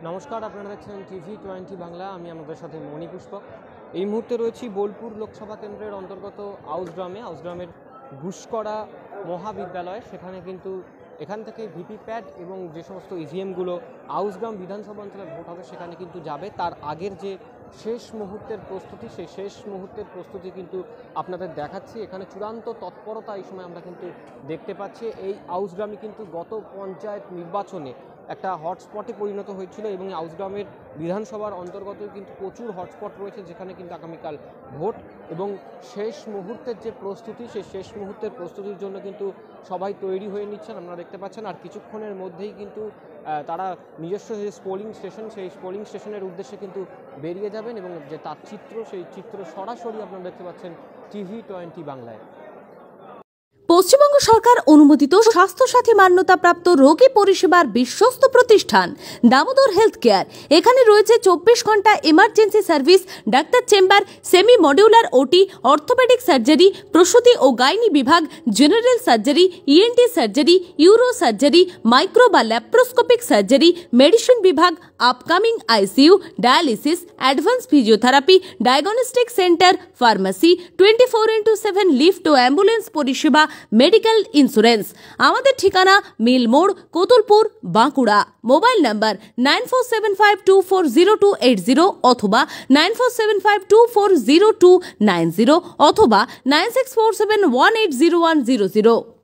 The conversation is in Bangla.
নমস্কার, আপনারা দেখছেন TV20 বাংলা। আমি আমাদের সাথে মণি পুষ্পক। এই মুহূর্তে রয়েছি বোলপুর লোকসভা কেন্দ্রের অন্তর্গত আউসগ্রামের ঘুষকরা মহাবিদ্যালয়। সেখানে কিন্তু এখান থেকে ভিভিপ্যাট এবং যে সমস্ত ইভিএমগুলো আউসগ্রাম বিধানসভা অঞ্চলে ভোট হবে সেখানে কিন্তু যাবে। তার আগের যে শেষ মুহূর্তের প্রস্তুতি, সেই শেষ মুহূর্তের প্রস্তুতি কিন্তু আপনাদের দেখাচ্ছি। এখানে চূড়ান্ত তৎপরতা এই সময় আমরা কিন্তু দেখতে পাচ্ছি। এই আউসগ্রামই কিন্তু গত পঞ্চায়েত নির্বাচনে একটা হটস্পটে পরিণত হয়েছিল এবং আউসগ্রামের বিধানসভার অন্তর্গত কিন্তু প্রচুর হটস্পট রয়েছে যেখানে কিন্তু আগামীকাল ভোট এবং শেষ মুহূর্তের যে প্রস্তুতি, সেই শেষ মুহূর্তের প্রস্তুতির জন্য কিন্তু সবাই তৈরি হয়ে নিচ্ছেন, আপনারা দেখতে পাচ্ছেন। আর কিছুক্ষণের মধ্যেই কিন্তু তারা নিজস্ব যে পোলিং স্টেশন, সেই পোলিং স্টেশনের উদ্দেশ্যে কিন্তু বেরিয়ে যাবেন এবং যে তার চিত্র, সেই চিত্র সরাসরি আপনারা দেখতে পাচ্ছেন TV20 বাংলায়। পশ্চিমবঙ্গ সরকার অনুমোদিত স্বাস্থ্যসাথী মান্যতাপ্রাপ্ত রোগী পরিষেবার বিশ্বস্ত প্রতিষ্ঠান দামোদর হেলথ কেয়ার। এখানে রয়েছে 24 ঘন্টা emergency service, doctor chamber, semi modular OT, orthopaedic surgery, প্রসূতি ও গাইনি বিভাগ, general surgery, ENT surgery, uro surgery, micro বা ল্যাপ্রোস্কোপিক সার্জারি, মেডিসিন বিভাগ, upcoming ICU, dialysis, advance physiotherapy, diagnostic centre, pharmacy, 24x7 lift ও অ্যাম্বুলেন্স পরিষেবা, মেডিকেল ইন্স্যুরেন্স। আমাদের ঠিকানা মিল মোড়, কোতুলপুর, বাঁকুড়া। মোবাইল নাম্বার 9475240280 অথবা 9475240290 অথবা 9647180100।